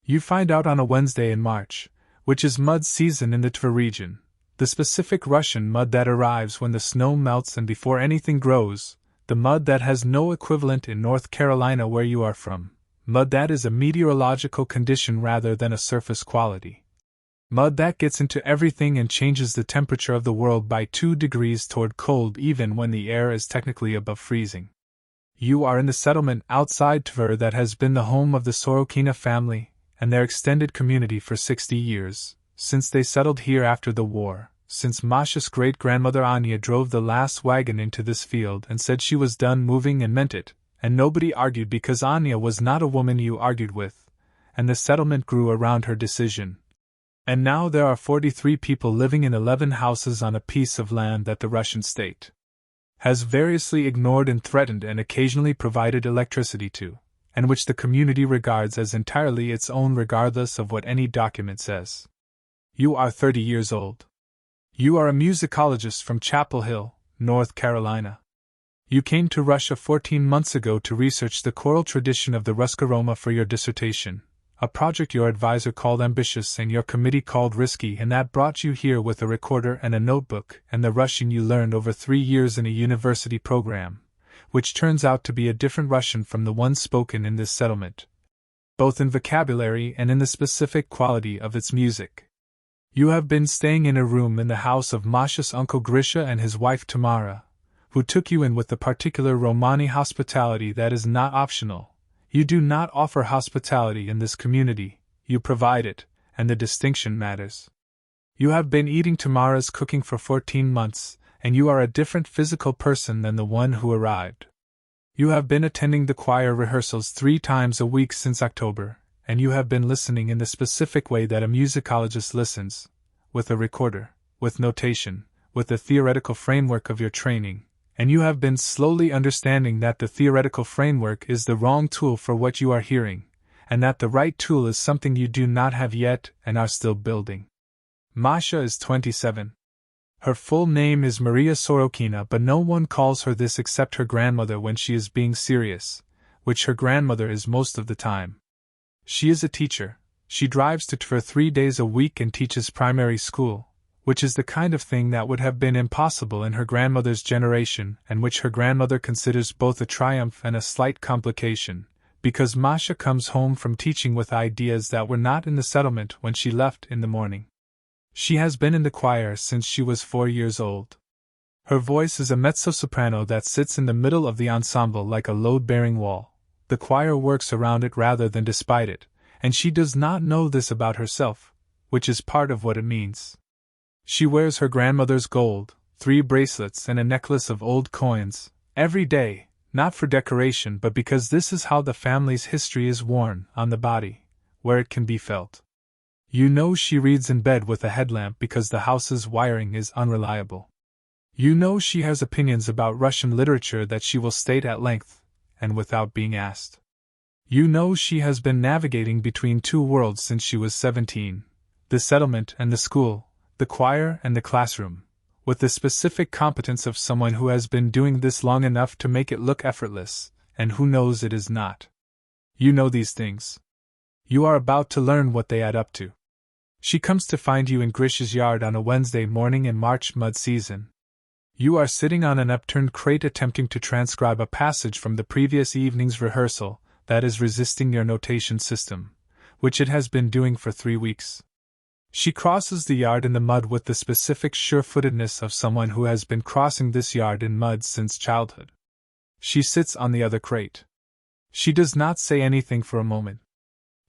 You find out on a Wednesday in March, which is mud season in the Tver region, the specific Russian mud that arrives when the snow melts and before anything grows, the mud that has no equivalent in North Carolina where you are from, mud that is a meteorological condition rather than a surface quality. Mud that gets into everything and changes the temperature of the world by 2 degrees toward cold even when the air is technically above freezing. You are in the settlement outside Tver that has been the home of the Sorokina family and their extended community for 60 years, since they settled here after the war, since Masha's great-grandmother Anya drove the last wagon into this field and said she was done moving and meant it, and nobody argued because Anya was not a woman you argued with, and the settlement grew around her decision. And now there are 43 people living in 11 houses on a piece of land that the Russian state has variously ignored and threatened and occasionally provided electricity to, and which the community regards as entirely its own regardless of what any document says. You are 30 years old. You are a musicologist from Chapel Hill, North Carolina. You came to Russia 14 months ago to research the choral tradition of the Ruska Roma for your dissertation, a project your advisor called ambitious and your committee called risky, and that brought you here with a recorder and a notebook and the Russian you learned over 3 years in a university program, which turns out to be a different Russian from the one spoken in this settlement, both in vocabulary and in the specific quality of its music. You have been staying in a room in the house of Masha's uncle Grisha and his wife Tamara, who took you in with the particular Romani hospitality that is not optional. You do not offer hospitality in this community, you provide it, and the distinction matters. You have been eating Tamara's cooking for 14 months, and you are a different physical person than the one who arrived. You have been attending the choir rehearsals 3 times a week since October, and you have been listening in the specific way that a musicologist listens, with a recorder, with notation, with the theoretical framework of your training, and you have been slowly understanding that the theoretical framework is the wrong tool for what you are hearing, and that the right tool is something you do not have yet and are still building. Masha is 27. Her full name is Maria Sorokina, but no one calls her this except her grandmother when she is being serious, which her grandmother is most of the time. She is a teacher. She drives to Tver 3 days a week and teaches primary school, which is the kind of thing that would have been impossible in her grandmother's generation and which her grandmother considers both a triumph and a slight complication, because Masha comes home from teaching with ideas that were not in the settlement when she left in the morning. She has been in the choir since she was 4 years old. Her voice is a mezzo-soprano that sits in the middle of the ensemble like a load-bearing wall. The choir works around it rather than despite it, and she does not know this about herself, which is part of what it means. She wears her grandmother's gold, 3 bracelets and a necklace of old coins, every day, not for decoration but because this is how the family's history is worn on the body, where it can be felt. You know she reads in bed with a headlamp because the house's wiring is unreliable. You know she has opinions about Russian literature that she will state at length, and without being asked. You know she has been navigating between 2 worlds since she was 17, the settlement and the school, the choir and the classroom, with the specific competence of someone who has been doing this long enough to make it look effortless, and who knows it is not. You know these things. You are about to learn what they add up to. She comes to find you in Grisha's yard on a Wednesday morning in March mud season. You are sitting on an upturned crate attempting to transcribe a passage from the previous evening's rehearsal that is resisting your notation system, which it has been doing for 3 weeks. She crosses the yard in the mud with the specific sure-footedness of someone who has been crossing this yard in mud since childhood. She sits on the other crate. She does not say anything for a moment.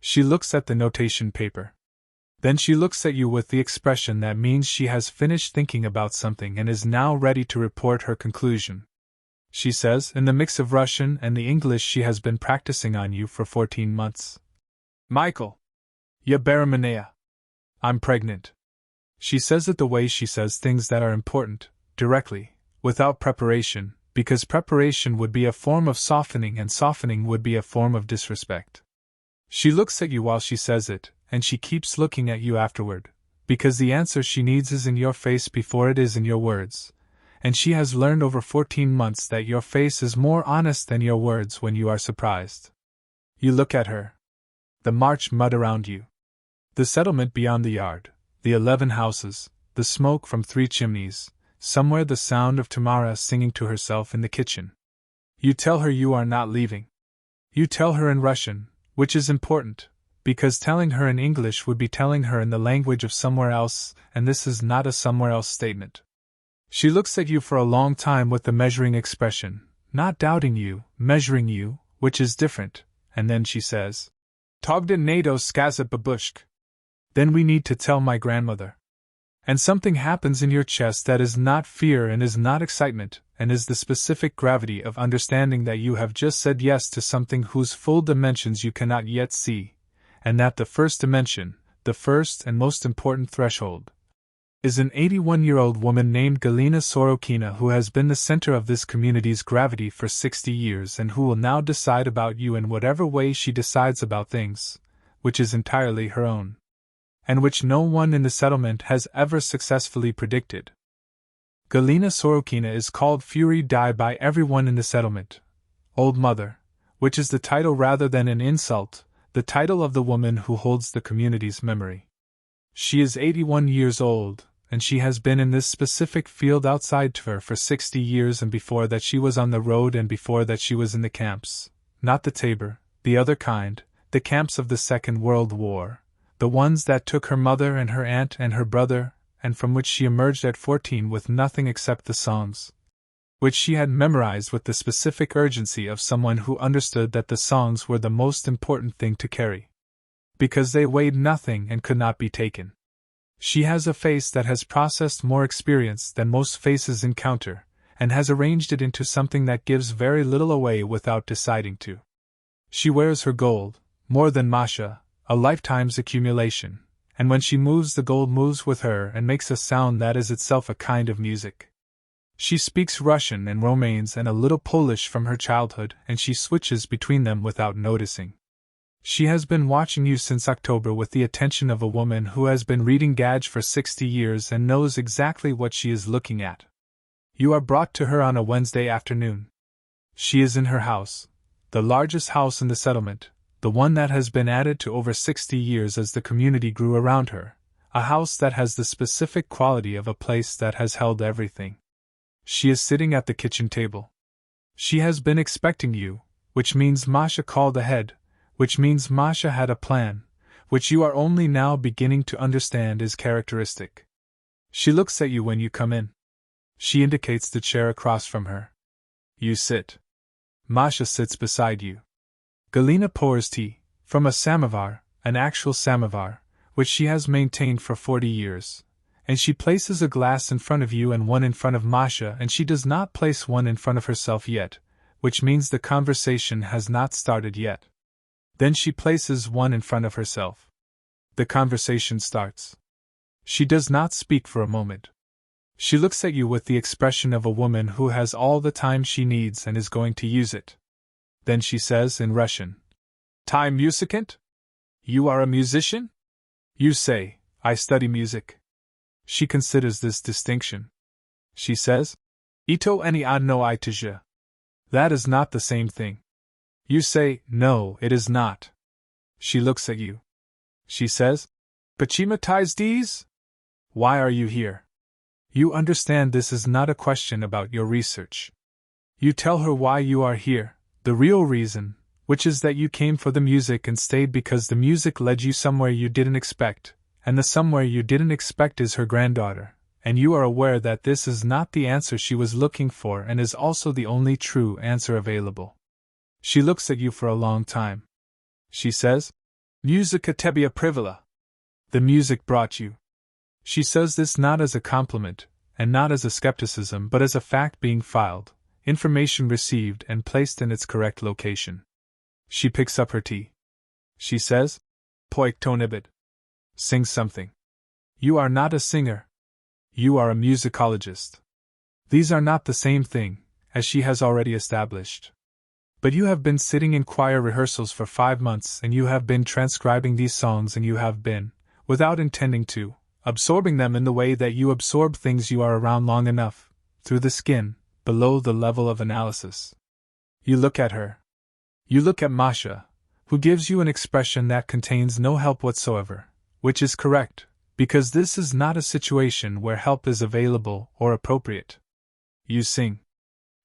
She looks at the notation paper. Then she looks at you with the expression that means she has finished thinking about something and is now ready to report her conclusion. She says, in the mix of Russian and the English she has been practicing on you for 14 months. Michael. Ya Baramanea. I'm pregnant. She says it the way she says things that are important, directly, without preparation, because preparation would be a form of softening and softening would be a form of disrespect. She looks at you while she says it, and she keeps looking at you afterward, because the answer she needs is in your face before it is in your words, and she has learned over 14 months that your face is more honest than your words when you are surprised. You look at her. The March mud around you. The settlement beyond the yard, the 11 houses, the smoke from 3 chimneys, somewhere the sound of Tamara singing to herself in the kitchen. You tell her you are not leaving. You tell her in Russian, which is important, because telling her in English would be telling her in the language of somewhere else, and this is not a somewhere else statement. She looks at you for a long time with the measuring expression, not doubting you, measuring you, which is different, and then she says, Togda NATO skazat babushk. Then we need to tell my grandmother. And something happens in your chest that is not fear and is not excitement, and is the specific gravity of understanding that you have just said yes to something whose full dimensions you cannot yet see, and that the first dimension, the first and most important threshold, is an 81-year-old woman named Galina Sorokina who has been the center of this community's gravity for 60 years and who will now decide about you in whatever way she decides about things, which is entirely her own, and which no one in the settlement has ever successfully predicted. Galina Sorokina is called Fury Die by everyone in the settlement, Old Mother, which is the title rather than an insult, the title of the woman who holds the community's memory. She is 81 years old, and she has been in this specific field outside Tver for 60 years, and before that she was on the road, and before that she was in the camps, not the Tabor, the other kind, the camps of the Second World War, the ones that took her mother and her aunt and her brother, and from which she emerged at 14 with nothing except the songs, which she had memorized with the specific urgency of someone who understood that the songs were the most important thing to carry, because they weighed nothing and could not be taken. She has a face that has processed more experience than most faces encounter, and has arranged it into something that gives very little away without deciding to. She wears her gold, more than Masha, a lifetime's accumulation, and when she moves the gold moves with her and makes a sound that is itself a kind of music. She speaks Russian and Romance and a little Polish from her childhood, and she switches between them without noticing. She has been watching you since October with the attention of a woman who has been reading Gage for 60 years and knows exactly what she is looking at. You are brought to her on a Wednesday afternoon. She is in her house, the largest house in the settlement, the one that has been added to over 60 years as the community grew around her, a house that has the specific quality of a place that has held everything. She is sitting at the kitchen table. She has been expecting you, which means Masha called ahead, which means Masha had a plan, which you are only now beginning to understand is characteristic. She looks at you when you come in. She indicates the chair across from her. You sit. Masha sits beside you. Galina pours tea, from a samovar, an actual samovar, which she has maintained for 40 years, and she places a glass in front of you and one in front of Masha, and she does not place one in front of herself yet, which means the conversation has not started yet. Then she places one in front of herself. The conversation starts. She does not speak for a moment. She looks at you with the expression of a woman who has all the time she needs and is going to use it. Then she says in Russian, Ty musicant? You are a musician? You say, I study music. She considers this distinction. She says, Ito any adno itizha. That is not the same thing. You say, no, it is not. She looks at you. She says, Pachima ties these? Why are you here? You understand this is not a question about your research. You tell her why you are here, the real reason, which is that you came for the music and stayed because the music led you somewhere you didn't expect, and the somewhere you didn't expect is her granddaughter, and you are aware that this is not the answer she was looking for and is also the only true answer available. She looks at you for a long time. She says, Musica tebia privila. The music brought you. She says this not as a compliment, and not as a skepticism, but as a fact being filed, information received and placed in its correct location. She picks up her tea. She says, Poiktonibid. Sing something. You are not a singer. You are a musicologist. These are not the same thing, as she has already established. But you have been sitting in choir rehearsals for 5 months, and you have been transcribing these songs, and you have been, without intending to, absorbing them in the way that you absorb things you are around long enough, through the skin, below the level of analysis. You look at her. You look at Masha, who gives you an expression that contains no help whatsoever, which is correct, because this is not a situation where help is available or appropriate. You sing.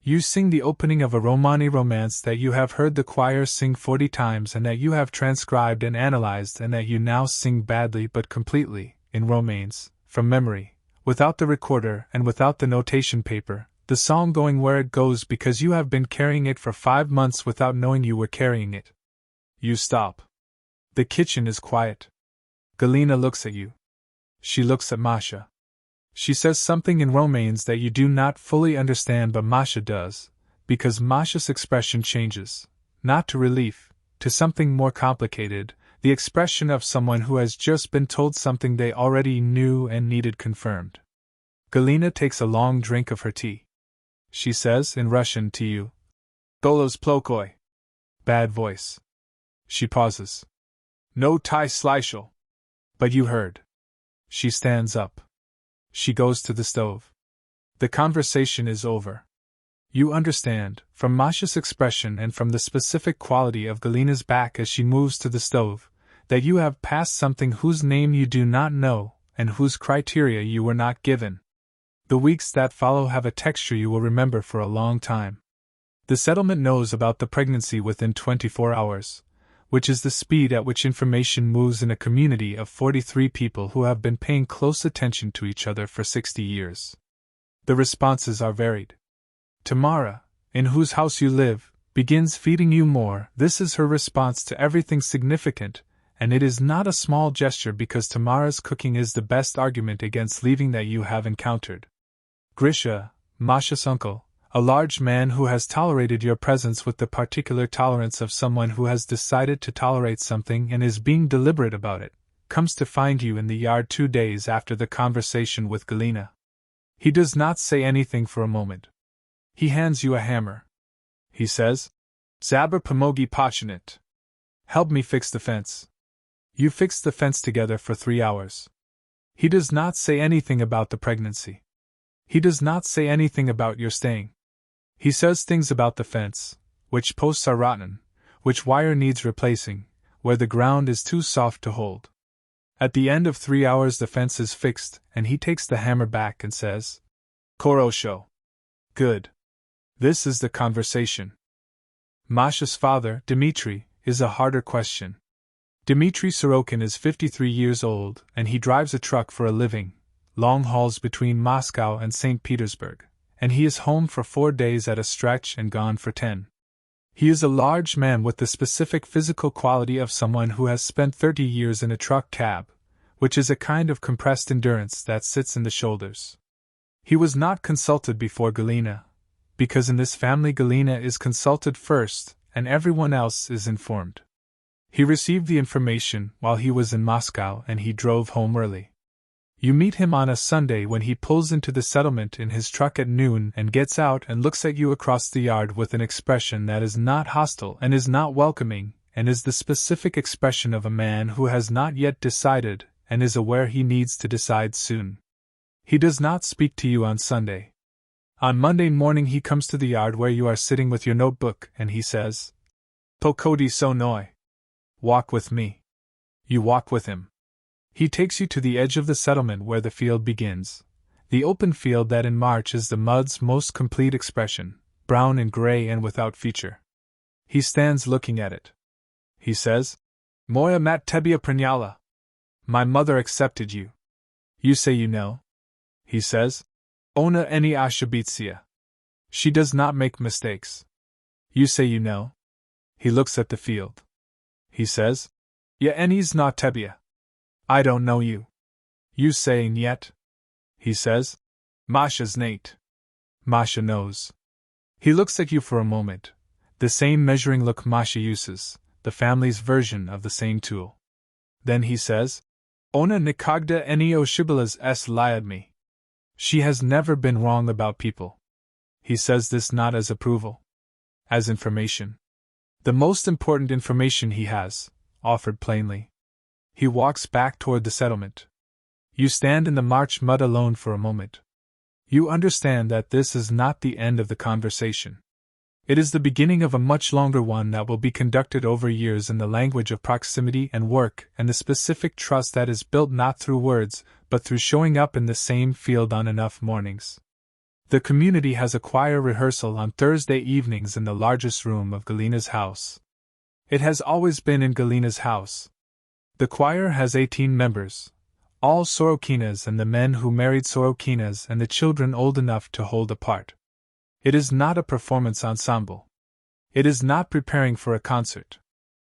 You sing the opening of a Romani romance that you have heard the choir sing 40 times and that you have transcribed and analyzed and that you now sing badly but completely, in Romanes, from memory, without the recorder and without the notation paper, the song going where it goes because you have been carrying it for 5 months without knowing you were carrying it. You stop. The kitchen is quiet. Galina looks at you. She looks at Masha. She says something in Romanes that you do not fully understand, but Masha does, because Masha's expression changes, not to relief, to something more complicated, the expression of someone who has just been told something they already knew and needed confirmed. Galina takes a long drink of her tea. She says in Russian to you, Golos plokoi. Bad voice. She pauses. No tai slishal. But you heard. She stands up. She goes to the stove. The conversation is over. You understand, from Masha's expression and from the specific quality of Galina's back as she moves to the stove, that you have passed something whose name you do not know and whose criteria you were not given. The weeks that follow have a texture you will remember for a long time. The settlement knows about the pregnancy within 24 hours, which is the speed at which information moves in a community of 43 people who have been paying close attention to each other for 60 years. The responses are varied. Tamara, in whose house you live, begins feeding you more. This is her response to everything significant, and it is not a small gesture because Tamara's cooking is the best argument against leaving that you have encountered. Grisha, Masha's uncle, a large man who has tolerated your presence with the particular tolerance of someone who has decided to tolerate something and is being deliberate about it, comes to find you in the yard 2 days after the conversation with Galina. He does not say anything for a moment. He hands you a hammer. He says, Zabr pomogi pachinit. Help me fix the fence. You fix the fence together for 3 hours. He does not say anything about the pregnancy. He does not say anything about your staying. He says things about the fence, which posts are rotten, which wire needs replacing, where the ground is too soft to hold. At the end of 3 hours the fence is fixed, and he takes the hammer back and says, Korosho. Good. This is the conversation. Masha's father, Dmitri, is a harder question. Dmitri Sorokin is 53 years old, and he drives a truck for a living, long hauls between Moscow and St. Petersburg, and he is home for 4 days at a stretch and gone for 10. He is a large man with the specific physical quality of someone who has spent 30 years in a truck cab, which is a kind of compressed endurance that sits in the shoulders. He was not consulted before Galina, because in this family Galina is consulted first, and everyone else is informed. He received the information while he was in Moscow and he drove home early. You meet him on a Sunday when he pulls into the settlement in his truck at noon and gets out and looks at you across the yard with an expression that is not hostile and is not welcoming, and is the specific expression of a man who has not yet decided and is aware he needs to decide soon. He does not speak to you on Sunday. On Monday morning he comes to the yard where you are sitting with your notebook and he says, Pokodi so noi. Walk with me. You walk with him. He takes you to the edge of the settlement where the field begins, the open field that in March is the mud's most complete expression, brown and gray and without feature. He stands looking at it. He says, Moya mat tebia pranyala. My mother accepted you. You say you know. He says, Ona eni ashabitsia. She does not make mistakes. You say you know. He looks at the field. He says, Ya eni's na tebia. I don't know you. You saying yet? He says, Masha's Nate. Masha knows. He looks at you for a moment, the same measuring look Masha uses, the family's version of the same tool. Then he says, Ona nikagda eni oshibilas es liadmi. She has never been wrong about people. He says this not as approval, as information. The most important information he has, offered plainly. He walks back toward the settlement. You stand in the March mud alone for a moment. You understand that this is not the end of the conversation. It is the beginning of a much longer one that will be conducted over years in the language of proximity and work and the specific trust that is built not through words, but through showing up in the same field on enough mornings. The community has a choir rehearsal on Thursday evenings in the largest room of Galina's house. It has always been in Galina's house. The choir has 18 members, all Sorokinas and the men who married Sorokinas and the children old enough to hold a part. It is not a performance ensemble. It is not preparing for a concert.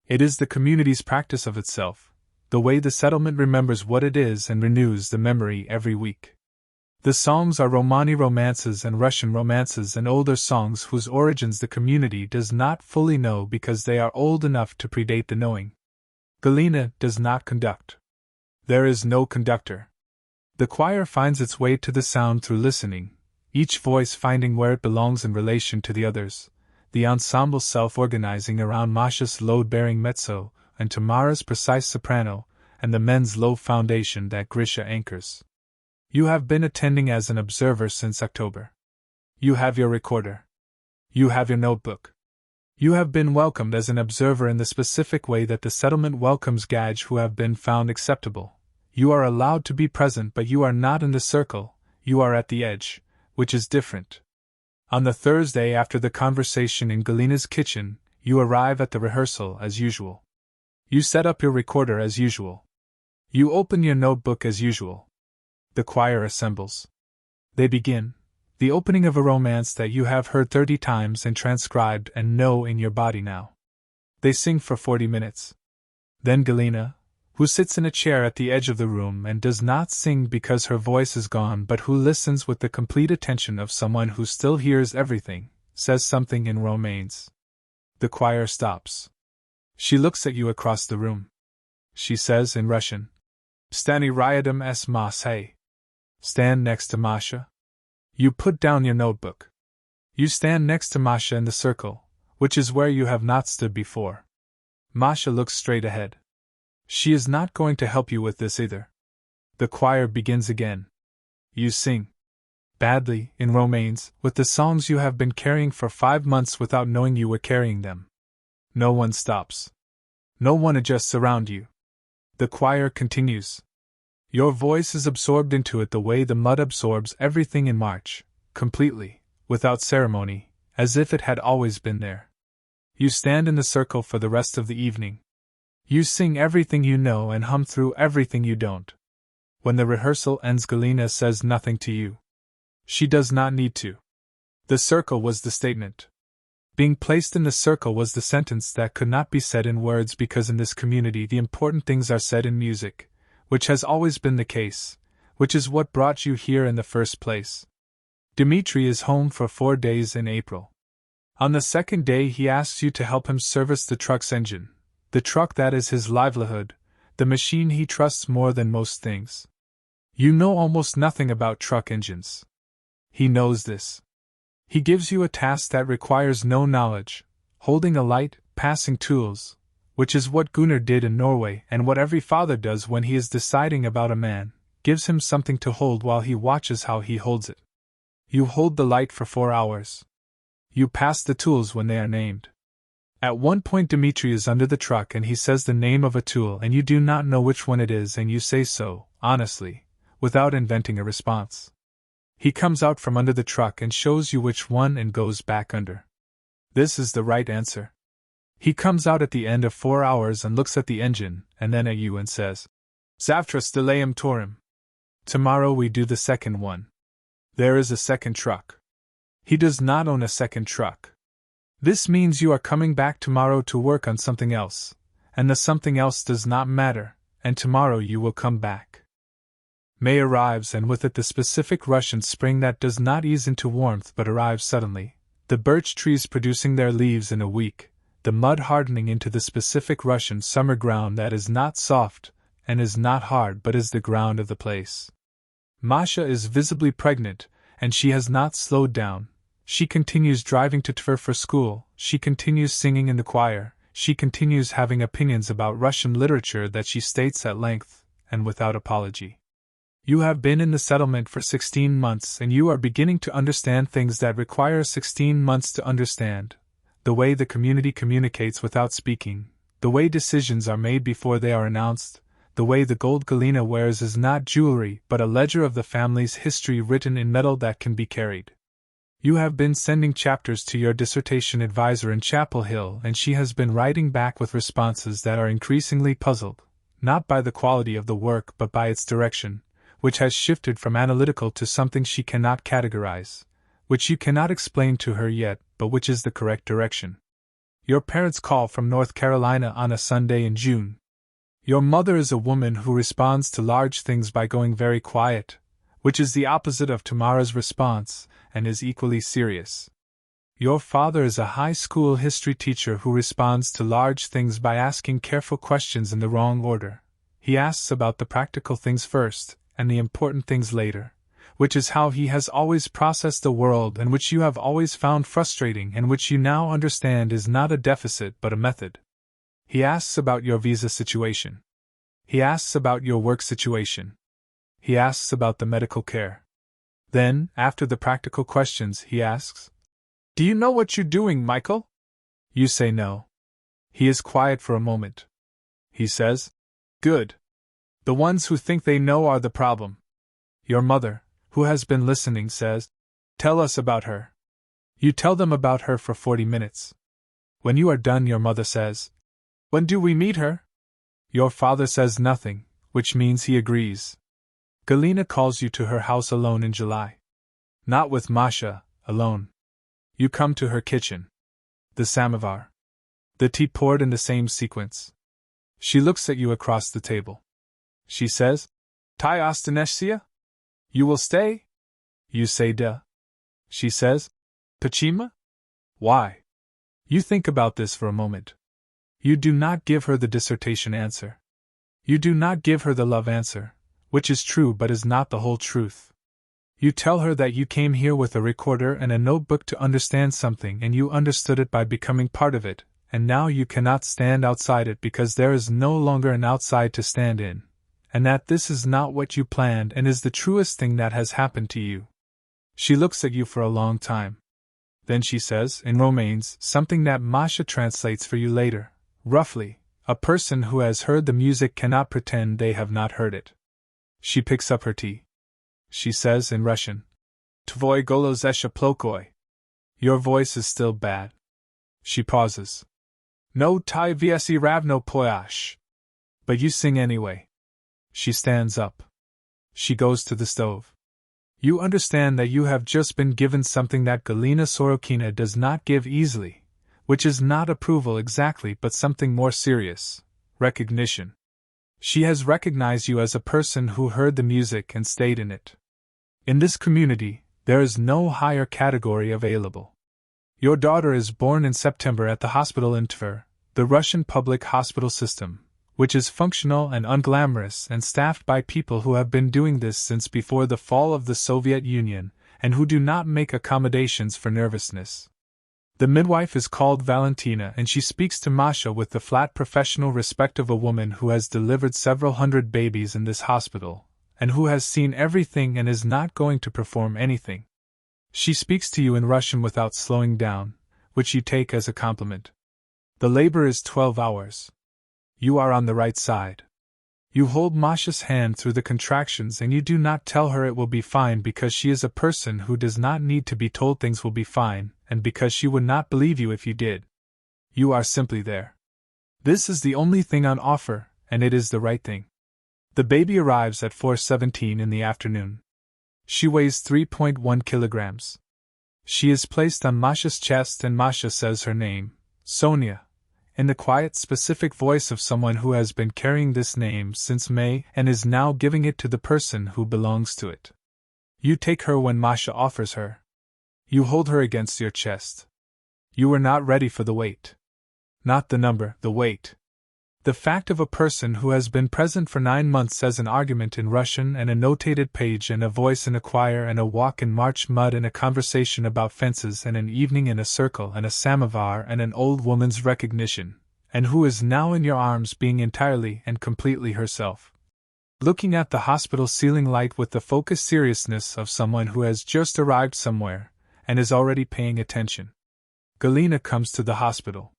It is the community's practice of itself, the way the settlement remembers what it is and renews the memory every week. The songs are Romani romances and Russian romances and older songs whose origins the community does not fully know because they are old enough to predate the knowing. Galina does not conduct. There is no conductor. The choir finds its way to the sound through listening, each voice finding where it belongs in relation to the others, the ensemble self-organizing around Masha's load-bearing mezzo and Tamara's precise soprano, and the men's low foundation that Grisha anchors. You have been attending as an observer since October. You have your recorder. You have your notebook. You have been welcomed as an observer in the specific way that the settlement welcomes Gaj who have been found acceptable. You are allowed to be present, but you are not in the circle, you are at the edge, which is different. On the Thursday after the conversation in Galina's kitchen, you arrive at the rehearsal as usual. You set up your recorder as usual. You open your notebook as usual. The choir assembles. They begin, the opening of a romance that you have heard 30 times and transcribed and know in your body now. They sing for 40 minutes. Then Galina, who sits in a chair at the edge of the room and does not sing because her voice is gone but who listens with the complete attention of someone who still hears everything, says something in Romance. The choir stops. She looks at you across the room. She says in Russian, Stani ryadam s Masha. Stand next to Masha. You put down your notebook. You stand next to Masha in the circle, which is where you have not stood before. Masha looks straight ahead. She is not going to help you with this either. The choir begins again. You sing. Badly, in Romance, with the songs you have been carrying for 5 months without knowing you were carrying them. No one stops. No one adjusts around you. The choir continues. Your voice is absorbed into it the way the mud absorbs everything in March, completely, without ceremony, as if it had always been there. You stand in the circle for the rest of the evening. You sing everything you know and hum through everything you don't. When the rehearsal ends, Galina says nothing to you. She does not need to. The circle was the statement. Being placed in the circle was the sentence that could not be said in words because in this community the important things are said in music, which has always been the case, which is what brought you here in the first place. Dmitri is home for 4 days in April. On the second day he asks you to help him service the truck's engine, the truck that is his livelihood, the machine he trusts more than most things. You know almost nothing about truck engines. He knows this. He gives you a task that requires no knowledge, holding a light, passing tools, which is what Gunnar did in Norway and what every father does when he is deciding about a man, gives him something to hold while he watches how he holds it. You hold the light for 4 hours. You pass the tools when they are named. At one point Dmitri is under the truck and he says the name of a tool and you do not know which one it is and you say so, honestly, without inventing a response. He comes out from under the truck and shows you which one and goes back under. This is the right answer. He comes out at the end of 4 hours and looks at the engine and then at you and says, Zavtra stelayim torim. Tomorrow we do the second one. There is a second truck. He does not own a second truck. This means you are coming back tomorrow to work on something else, and the something else does not matter, and tomorrow you will come back. May arrives and with it the specific Russian spring that does not ease into warmth but arrives suddenly, the birch trees producing their leaves in a week, the mud hardening into the specific Russian summer ground that is not soft and is not hard but is the ground of the place. Masha is visibly pregnant, and she has not slowed down. She continues driving to Tver for school, she continues singing in the choir, she continues having opinions about Russian literature that she states at length, and without apology. You have been in the settlement for 16 months and you are beginning to understand things that require 16 months to understand, the way the community communicates without speaking, the way decisions are made before they are announced, the way the gold Galina wears is not jewelry but a ledger of the family's history written in metal that can be carried. You have been sending chapters to your dissertation advisor in Chapel Hill, and she has been writing back with responses that are increasingly puzzled, not by the quality of the work but by its direction, which has shifted from analytical to something she cannot categorize, which you cannot explain to her yet, but which is the correct direction. Your parents call from North Carolina on a Sunday in June. Your mother is a woman who responds to large things by going very quiet, which is the opposite of Tamara's response, and is equally serious. Your father is a high school history teacher who responds to large things by asking careful questions in the wrong order. He asks about the practical things first, and the important things later, which is how he has always processed the world and which you have always found frustrating and which you now understand is not a deficit but a method. He asks about your visa situation. He asks about your work situation. He asks about the medical care. Then, after the practical questions, he asks, "Do you know what you're doing, Michael?" You say no. He is quiet for a moment. He says, "Good. The ones who think they know are the problem." Your mother, who has been listening, says, "Tell us about her." You tell them about her for 40 minutes. When you are done, your mother says, "When do we meet her?" Your father says nothing, which means he agrees. Galina calls you to her house alone in July. Not with Masha, alone. You come to her kitchen. The samovar. The tea poured in the same sequence. She looks at you across the table. She says, "Ty ostaneshsia? You will stay?" You say, "Duh." She says, "Pachima? Why?" You think about this for a moment. You do not give her the dissertation answer. You do not give her the love answer, which is true but is not the whole truth. You tell her that you came here with a recorder and a notebook to understand something, and you understood it by becoming part of it, and now you cannot stand outside it because there is no longer an outside to stand in, and that this is not what you planned and is the truest thing that has happened to you. She looks at you for a long time. Then she says, in Romanes, something that Masha translates for you later, roughly, "A person who has heard the music cannot pretend they have not heard it." She picks up her tea. She says in Russian, "Tvoi golos esha plokoi." Your voice is still bad. She pauses. "No tai vsi ravno poyash." But you sing anyway. She stands up. She goes to the stove. You understand that you have just been given something that Galina Sorokina does not give easily, which is not approval exactly but something more serious, recognition. She has recognized you as a person who heard the music and stayed in it. In this community, there is no higher category available. Your daughter is born in September at the hospital in Tver, the Russian public hospital system, which is functional and unglamorous and staffed by people who have been doing this since before the fall of the Soviet Union, and who do not make accommodations for nervousness. The midwife is called Valentina, and she speaks to Masha with the flat professional respect of a woman who has delivered several hundred babies in this hospital, and who has seen everything and is not going to perform anything. She speaks to you in Russian without slowing down, which you take as a compliment. The labor is 12 hours. You are on the right side. You hold Masha's hand through the contractions, and you do not tell her it will be fine because she is a person who does not need to be told things will be fine, and because she would not believe you if you did. You are simply there. This is the only thing on offer, and it is the right thing. The baby arrives at 4:17 in the afternoon. She weighs 3.1 kilograms. She is placed on Masha's chest, and Masha says her name, Sonia, in the quiet, specific voice of someone who has been carrying this name since May and is now giving it to the person who belongs to it. You take her when Masha offers her. You hold her against your chest. You were not ready for the weight. Not the number, the weight. The fact of a person who has been present for 9 months as an argument in Russian and a notated page and a voice in a choir and a walk in March mud and a conversation about fences and an evening in a circle and a samovar and an old woman's recognition, and who is now in your arms being entirely and completely herself. Looking at the hospital ceiling light with the focused seriousness of someone who has just arrived somewhere and is already paying attention. Galina comes to the hospital.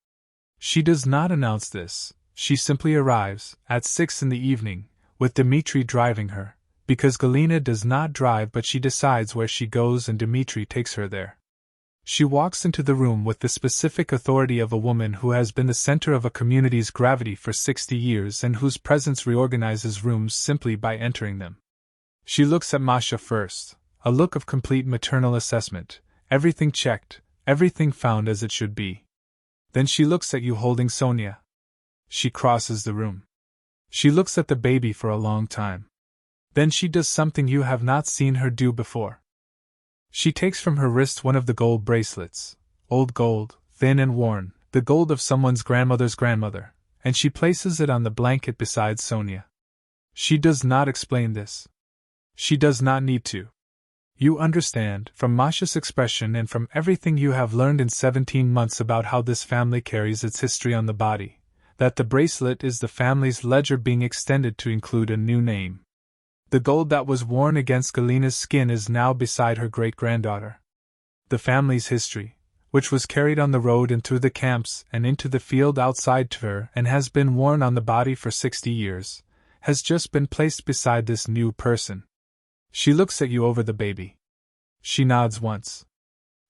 She does not announce this, she simply arrives, at 6 in the evening, with Dmitri driving her, because Galina does not drive but she decides where she goes and Dmitri takes her there. She walks into the room with the specific authority of a woman who has been the center of a community's gravity for 60 years and whose presence reorganizes rooms simply by entering them. She looks at Masha first, a look of complete maternal assessment, everything checked, everything found as it should be. Then she looks at you holding Sonia. She crosses the room. She looks at the baby for a long time. Then she does something you have not seen her do before. She takes from her wrist one of the gold bracelets, old gold, thin and worn, the gold of someone's grandmother's grandmother, and she places it on the blanket beside Sonia. She does not explain this. She does not need to. You understand, from Masha's expression and from everything you have learned in 17 months about how this family carries its history on the body, that the bracelet is the family's ledger being extended to include a new name. The gold that was worn against Galina's skin is now beside her great-granddaughter. The family's history, which was carried on the road and through the camps and into the field outside to her and has been worn on the body for 60 years, has just been placed beside this new person. She looks at you over the baby. She nods once.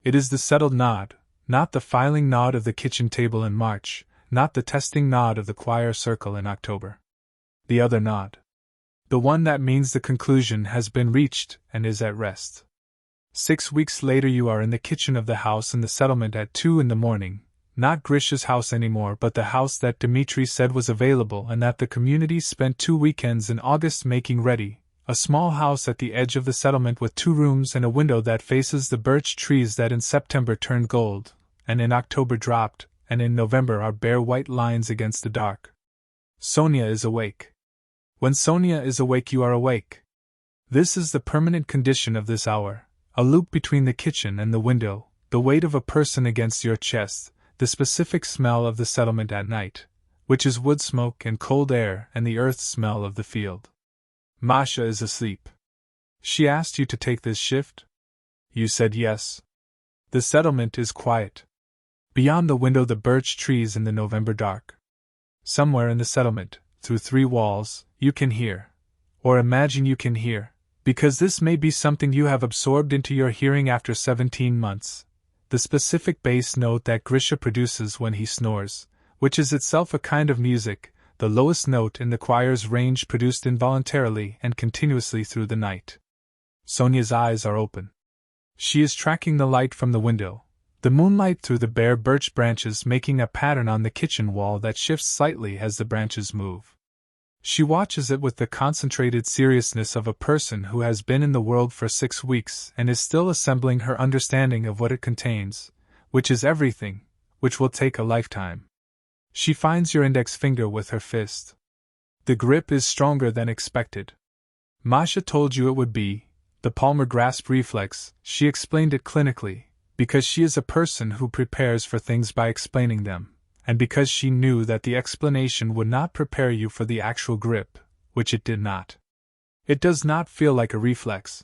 It is the settled nod, not the filing nod of the kitchen table in March, not the testing nod of the choir circle in October. The other nod. The one that means the conclusion has been reached and is at rest. 6 weeks later you are in the kitchen of the house in the settlement at 2 in the morning, not Grisha's house anymore but the house that Dmitri said was available and that the community spent 2 weekends in August making ready, a small house at the edge of the settlement with 2 rooms and a window that faces the birch trees that in September turned gold, and in October dropped, and in November are bare white lines against the dark. Sonia is awake. When Sonia is awake you are awake. This is the permanent condition of this hour, a loop between the kitchen and the window, the weight of a person against your chest, the specific smell of the settlement at night, which is wood smoke and cold air and the earth smell of the field. Masha is asleep. She asked you to take this shift? You said yes. The settlement is quiet. Beyond the window the birch trees in the November dark. Somewhere in the settlement, through 3 walls, you can hear, or imagine you can hear, because this may be something you have absorbed into your hearing after 17 months, the specific bass note that Grisha produces when he snores, which is itself a kind of music, the lowest note in the choir's range produced involuntarily and continuously through the night. Sonia's eyes are open. She is tracking the light from the window, the moonlight through the bare birch branches making a pattern on the kitchen wall that shifts slightly as the branches move. She watches it with the concentrated seriousness of a person who has been in the world for 6 weeks and is still assembling her understanding of what it contains, which is everything, which will take a lifetime. She finds your index finger with her fist. The grip is stronger than expected. Masha told you it would be, the palmar grasp reflex, she explained it clinically, because she is a person who prepares for things by explaining them, and because she knew that the explanation would not prepare you for the actual grip, which it did not. It does not feel like a reflex.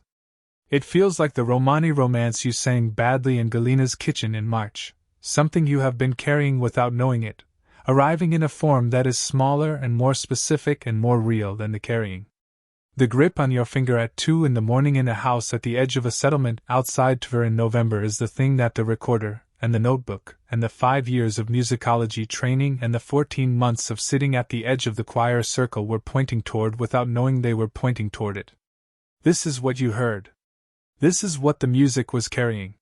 It feels like the Romani romance you sang badly in Galina's kitchen in March, something you have been carrying without knowing it, arriving in a form that is smaller and more specific and more real than the carrying. The grip on your finger at 2 in the morning in a house at the edge of a settlement outside Tver in November is the thing that the recorder, and the notebook, and the 5 years of musicology training and the 14 months of sitting at the edge of the choir circle were pointing toward without knowing they were pointing toward it. This is what you heard. This is what the music was carrying.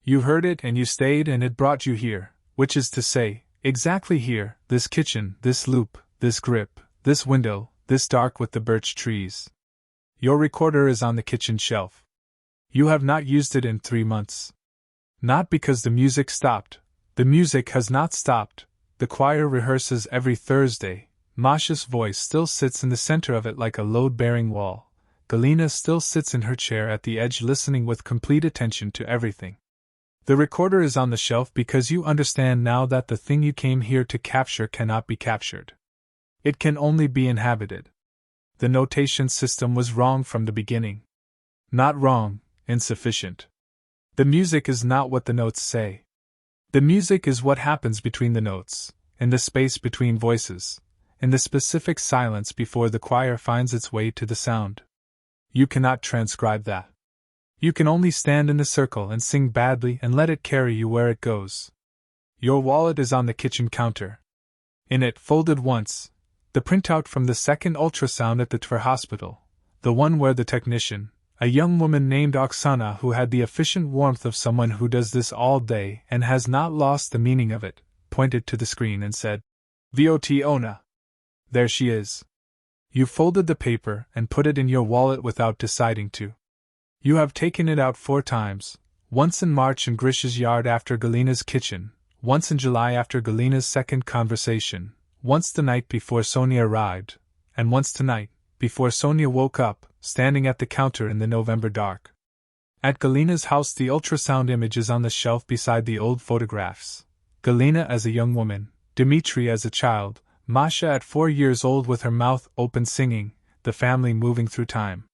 You heard it and you stayed and it brought you here, which is to say, exactly here, this kitchen, this loop, this grip, this window, this dark with the birch trees. Your recorder is on the kitchen shelf. You have not used it in 3 months. Not because the music stopped. The music has not stopped. The choir rehearses every Thursday. Masha's voice still sits in the center of it like a load-bearing wall. Galina still sits in her chair at the edge listening with complete attention to everything. The recorder is on the shelf because you understand now that the thing you came here to capture cannot be captured. It can only be inhabited. The notation system was wrong from the beginning. Not wrong, insufficient. The music is not what the notes say. The music is what happens between the notes, in the space between voices, in the specific silence before the choir finds its way to the sound. You cannot transcribe that. You can only stand in the circle and sing badly and let it carry you where it goes. Your wallet is on the kitchen counter. In it, folded once, the printout from the second ultrasound at the TVR hospital, the one where the technician, a young woman named Oksana who had the efficient warmth of someone who does this all day and has not lost the meaning of it, pointed to the screen and said, "Vot Ona." There she is. You folded the paper and put it in your wallet without deciding to. You have taken it out 4 times, once in March in Grish's yard after Galina's kitchen, once in July after Galina's second conversation, once the night before Sonia arrived, and once tonight, before Sonia woke up, standing at the counter in the November dark. At Galina's house, the ultrasound image is on the shelf beside the old photographs. Galina as a young woman, Dmitri as a child, Masha at 4 years old with her mouth open singing, the family moving through time.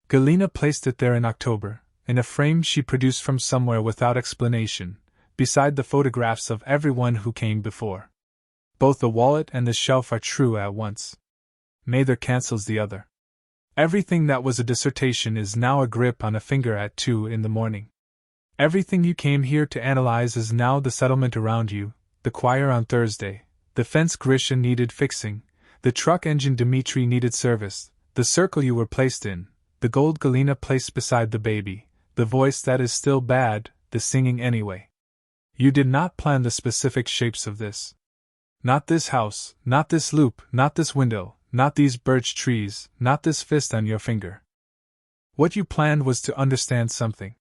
Galina placed it there in October, in a frame she produced from somewhere without explanation, beside the photographs of everyone who came before. Both the wallet and the shelf are true at once. Neither cancels the other. Everything that was a dissertation is now a grip on a finger at 2 in the morning. Everything you came here to analyze is now the settlement around you, the choir on Thursday, the fence Grisha needed fixing, the truck engine Dmitri needed service, the circle you were placed in, the gold Galina placed beside the baby, the voice that is still bad, the singing anyway. You did not plan the specific shapes of this. Not this house, not this loop, not this window, not these birch trees, not this fist on your finger. What you planned was to understand something.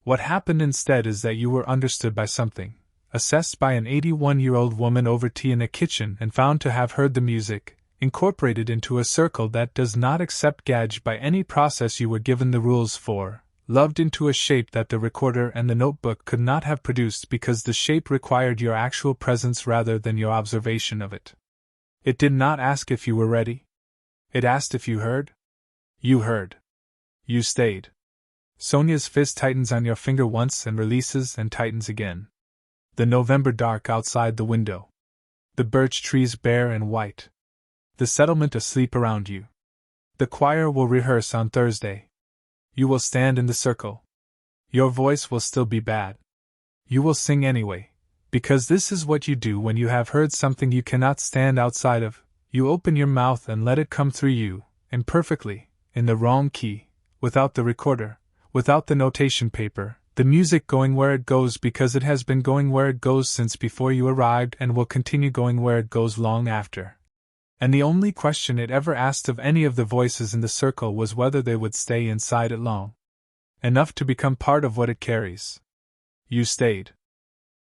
What happened instead is that you were understood by something, assessed by an 81-year-old woman over tea in a kitchen and found to have heard the music, incorporated into a circle that does not accept gauge by any process you were given the rules for, loved into a shape that the recorder and the notebook could not have produced because the shape required your actual presence rather than your observation of it. It did not ask if you were ready. It asked if you heard. You heard. You stayed. Sonia's fist tightens on your finger once and releases and tightens again. The November dark outside the window. The birch trees bare and white. The settlement asleep around you. The choir will rehearse on Thursday. You will stand in the circle. Your voice will still be bad. You will sing anyway, because this is what you do when you have heard something you cannot stand outside of. You open your mouth and let it come through you, imperfectly, in the wrong key, without the recorder, without the notation paper, the music going where it goes because it has been going where it goes since before you arrived and will continue going where it goes long after. And the only question it ever asked of any of the voices in the circle was whether they would stay inside it long enough to become part of what it carries. You stayed.